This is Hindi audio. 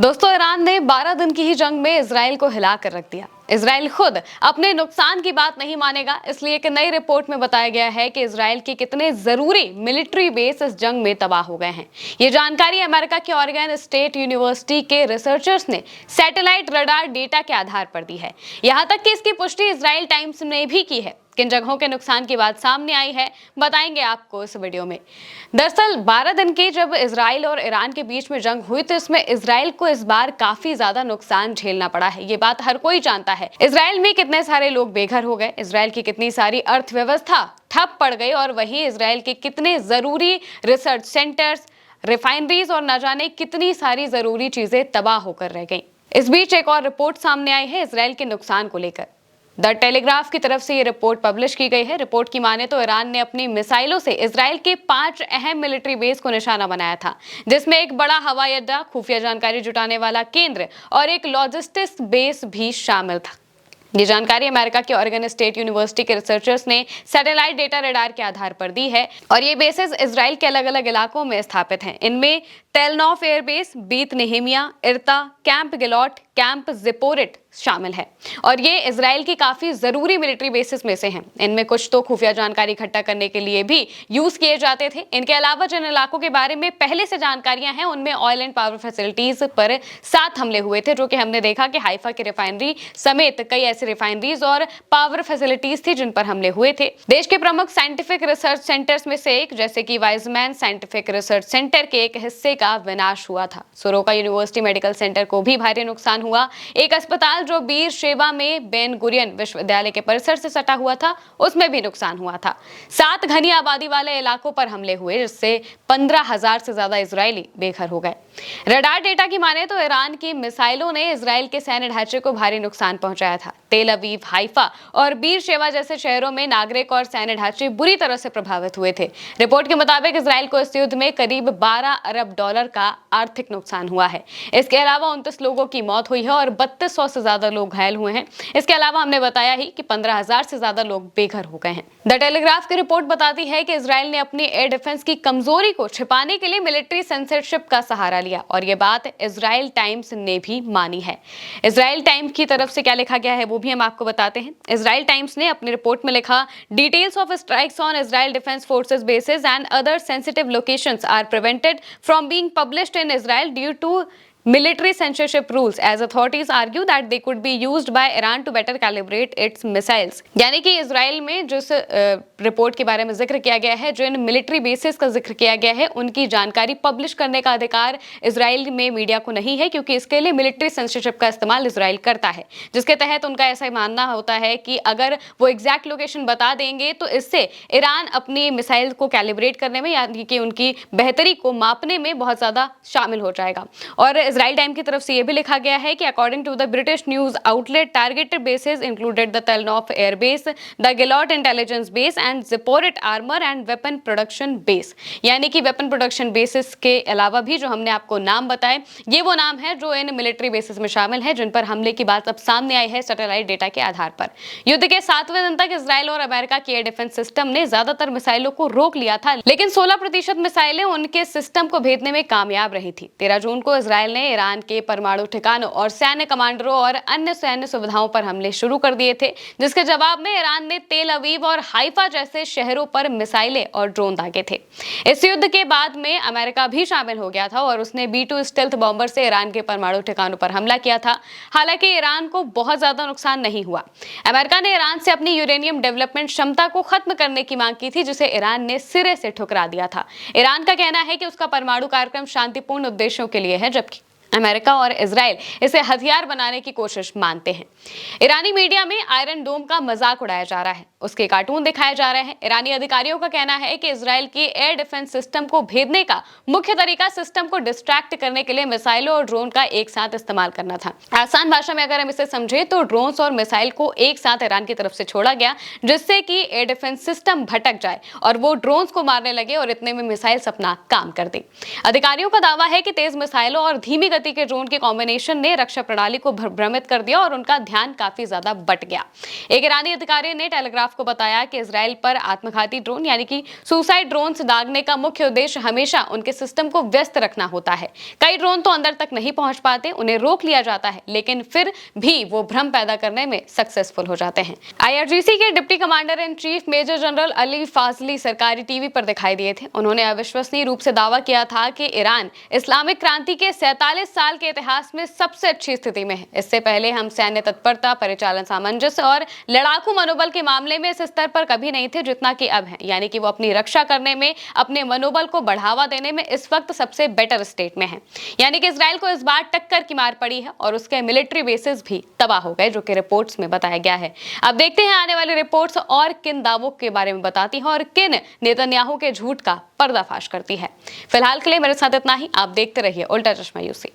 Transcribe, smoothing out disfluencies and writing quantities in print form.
दोस्तों, ईरान ने 12 दिन की ही जंग में इजराइल को हिला कर रख दिया। इजराइल खुद अपने नुकसान की बात नहीं मानेगा, इसलिए एक नई रिपोर्ट में बताया गया है कि इजराइल के कितने जरूरी मिलिट्री बेस इस जंग में तबाह हो गए हैं। ये जानकारी अमेरिका के ऑरेगन स्टेट यूनिवर्सिटी के रिसर्चर्स ने सैटेलाइट रडार डेटा के आधार पर दी है। यहां तक कि इसकी पुष्टि इजराइल टाइम्स ने भी की है। किन जगहों के नुकसान की बात सामने आई है, बताएंगे आपको इस वीडियो में। दरअसल 12 दिन की जब इजराइल और ईरान के बीच में जंग हुई तो इसमें इजराइल को इस बार काफी ज्यादा नुकसान झेलना पड़ा है। ये बात हर कोई जानता है। इजराइल में कितने सारे लोग बेघर हो गए, इजराइल की कितनी सारी अर्थव्यवस्था ठप पड़ गई और वहीं इजराइल के कितने जरूरी रिसर्च सेंटर्स, रिफाइनरीज और न जाने कितनी सारी जरूरी चीजें तबाह होकर रह गई। इस बीच एक और रिपोर्ट सामने आई है इजराइल के नुकसान को लेकर। द टेलीग्राफ की तरफ से ये रिपोर्ट पब्लिश की गई है। रिपोर्ट की माने तो ईरान ने अपनी मिसाइलों से इजराइल के 5 अहम मिलिट्री बेस को निशाना बनाया था, जिसमें एक बड़ा हवाई अड्डा, खुफिया जानकारी जुटाने वाला केंद्र और एक लॉजिस्टिक्स बेस भी शामिल था। ये जानकारी अमेरिका के ऑरेगन स्टेट यूनिवर्सिटी के रिसर्चर्स ने सैटेलाइट डेटा रडार के आधार पर दी है और ये बेसेस इजराइल के अलग अलग इलाकों में स्थापित हैं। इनमें टेलनॉफ एयरबेस, बीत नेहेमिया, इर्ता, कैंप गिलॉट, कैंप जिपोरिट शामिल है और ये इजराइल की काफी जरूरी मिलिट्री बेसिस में से हैं। इनमें कुछ तो खुफिया जानकारी इकट्ठा करने के लिए भी यूज किए जाते थे। इनके अलावा जिन इलाकों के बारे में पहले से जानकारियां हैं उनमें ऑयल एंड पावर फैसिलिटीज पर 7 हमले हुए थे, जो कि हमने देखा कि हाइफा की रिफाइनरी समेत कई ऐसी रिफाइनरीज और पावर फैसिलिटीज थी जिन पर हमले हुए थे। देश के प्रमुख साइंटिफिक रिसर्च सेंटर्स में से एक, जैसे कि वाइजमैन साइंटिफिक रिसर्च सेंटर के एक हिस्से का विनाश हुआ था। सोरोका यूनिवर्सिटी मेडिकल सेंटर को भी भारी नुकसान हुआ। एक अस्पताल जो बीर शेबा में बेन गुरियन विश्वविद्यालय के परिसर से सटा हुआ था, उसमें भी नुकसान हुआ था। 7 घनी आबादी वाले इलाकों पर हमले हुए, जिससे 15,000 से ज्यादा इजरायली बेघर हो गए। रडार डेटा की माने तो ईरान की मिसाइलों ने इजराइल के सैन्य ढांचे को भारी नुकसान पहुंचाया था। तेल अवीव, हाइफा और बीर शेबा जैसे शहरों में नागरिक और सैन्य ढांचे बुरी तरह से प्रभावित हुए थे। रिपोर्ट के मुताबिक इजराइल को इस युद्ध में करीब 12 अरब डॉलर का आर्थिक नुकसान हुआ है। इसके अलावा 29 लोगों की मौत हुई है और 3200 से ज्यादा लोग घायल हुए हैं। इसके अलावा हमने बताया ही कि 15,000 से ज्यादा लोग बेघर हो गए हैं। द टेलीग्राफ की रिपोर्ट बताती है कि इजराइल ने अपनी एयर डिफेंस की कमजोरी को छिपाने के लिए मिलिट्री सेंसरशिप का सहारा लिया और ये बात इजराइल टाइम्स ने भी मानी है। इजराइल टाइम्स की तरफ से क्या लिखा गया है वो भी हम आपको बताते हैं। इजराइल टाइम्स ने अपनी रिपोर्ट में लिखा, details of strikes on Israel defence forces bases and other sensitive locations are prevented from being published in Israel due to military censorship rules as authorities argue that they could be used by Iran to better calibrate its missiles। यानी कि इजराइल में जिस रिपोर्ट के बारे में जिक्र किया गया है, जो इन मिलिट्री बेसिस का जिक्र किया गया है, उनकी जानकारी पब्लिश करने का अधिकार इजराइल में मीडिया को नहीं है, क्योंकि इसके लिए मिलिट्री सेंसरशिप का इस्तेमाल इजराइल करता है, जिसके तहत उनका ऐसा मानना होता है कि अगर वो एग्जैक्ट लोकेशन बता देंगे तो इससे ईरान अपनी मिसाइल को कैलिब्रेट करने में, यानी कि उनकी बेहतरी को मापने में बहुत ज्यादा शामिल हो जाएगा। और इजराइल टाइम की तरफ से यह भी लिखा गया है कि according to the British news outlet, targeted bases included the Tel Nof air base, the Glilot intelligence base and Zipporit armour and weapon production base. यानी कि वेपन प्रोडक्शन बेसिस के अलावा भी जो हमने आपको नाम बताए, ये वो नाम है जो इन मिलिट्री बेसिस में शामिल है, जिन पर हमले की बात अब सामने आई है सैटेलाइट डेटा के आधार पर। युद्ध के 7वें दिन तक इजराइल और अमेरिका की एयर डिफेंस सिस्टम ने ज्यादातर मिसाइलों को रोक लिया था, लेकिन 16% मिसाइलें उनके सिस्टम को भेदने में कामयाब रही थी। 13 जून को इजराइल ने ईरान के परमाणु ठिकानों और सैन्य कमांडरों और अन्य सैन्य सुविधाओं पर हमले शुरू कर दिए थे, जिसके जवाब में ईरान ने तेल अवीव और हाइफा जैसे शहरों पर मिसाइलें और ड्रोन दागे थे। इस युद्ध के बाद में अमेरिका भी शामिल हो गया था और उसने B-2 स्टेल्थ बॉम्बर से ईरान के परमाणु ठिकानों पर हमला किया था। हालांकि ईरान को बहुत ज्यादा नुकसान नहीं हुआ। अमेरिका ने ईरान से अपनी यूरेनियम डेवलपमेंट क्षमता को खत्म करने की मांग की थी, जिसे ईरान ने सिरे से ठुकरा दिया था। ईरान का कहना है कि उसका परमाणु कार्यक्रम शांतिपूर्ण उद्देश्यों के लिए है, जबकि अमेरिका और इजराइल इसे हथियार बनाने की कोशिश मानते हैं। ईरानी मीडिया में आयरन डोम का मजाक उड़ाया जा रहा है, उसके कार्टून दिखाए जा रहे हैं। ईरानी अधिकारियों का कहना है कि इजराइल की एयर डिफेंस सिस्टम को भेदने का मुख्य तरीका सिस्टम को डिस्ट्रैक्ट करने के लिए मिसाइलों और ड्रोन का एक साथ इस्तेमाल करना था। आसान भाषा में अगर हम इसे समझे तो ड्रोन्स और मिसाइल को एक साथ ईरान की तरफ से छोड़ा गया, जिससे कि एयर डिफेंस सिस्टम भटक जाए और वो ड्रोन्स को मारने लगे और इतने में मिसाइल्स अपना काम कर दे। अधिकारियों का दावा है कि तेज मिसाइलों और धीमी गति के ड्रोन के कॉम्बिनेशन ने रक्षा प्रणाली को भ्रमित कर दिया और उनका ध्यान काफी ज्यादा बट गया। एक ईरानी अधिकारी ने टेलीग्राफ को बताया कि इजराइल पर आत्मघाती ड्रोन यानी कि सुसाइड ड्रोन दागने का मुख्य उद्देश्य हमेशा उनके सिस्टम को व्यस्त रखना होता है। कई ड्रोन तो अंदर तक नहीं पहुंच पाते, उन्हें रोक लिया जाता है, लेकिन फिर भी वो भ्रम पैदा करने में सक्सेसफुल हो जाते हैं। IRGC के deputy commander in chief major general Ali Fazli सरकारी टीवी पर दिखाई दिए थे। उन्होंने अविश्वसनीय रूप से दावा किया था कि ईरान इस्लामिक क्रांति के 47 साल के इतिहास में सबसे अच्छी स्थिति में है। इससे पहले हम सैन्य तत्परता, परिचालन सामंजस्य और लड़ाकू मनोबल के मामले में इस स्तर पर कभी नहीं थे जितना कि अब है, यानी कि वो अपनी रक्षा करने में, अपने मनोबल को बढ़ावा देने में इस वक्त सबसे बेटर स्टेट में है। यानी कि इजराइल को इस बार टक्कर की मार पड़ी है और उसके मिलिट्री बेसिस भी तबाह हो गए, जो कि रिपोर्ट्स में बताया गया है। अब देखते हैं आने वाली रिपोर्ट्स और किन दावों के बारे में बताती है और किन नेतन्याहू के झूठ का पर्दाफाश करती है। फिलहाल के लिए मेरे साथ इतना ही। आप देखते रहिए उल्टा चश्मा यूसी।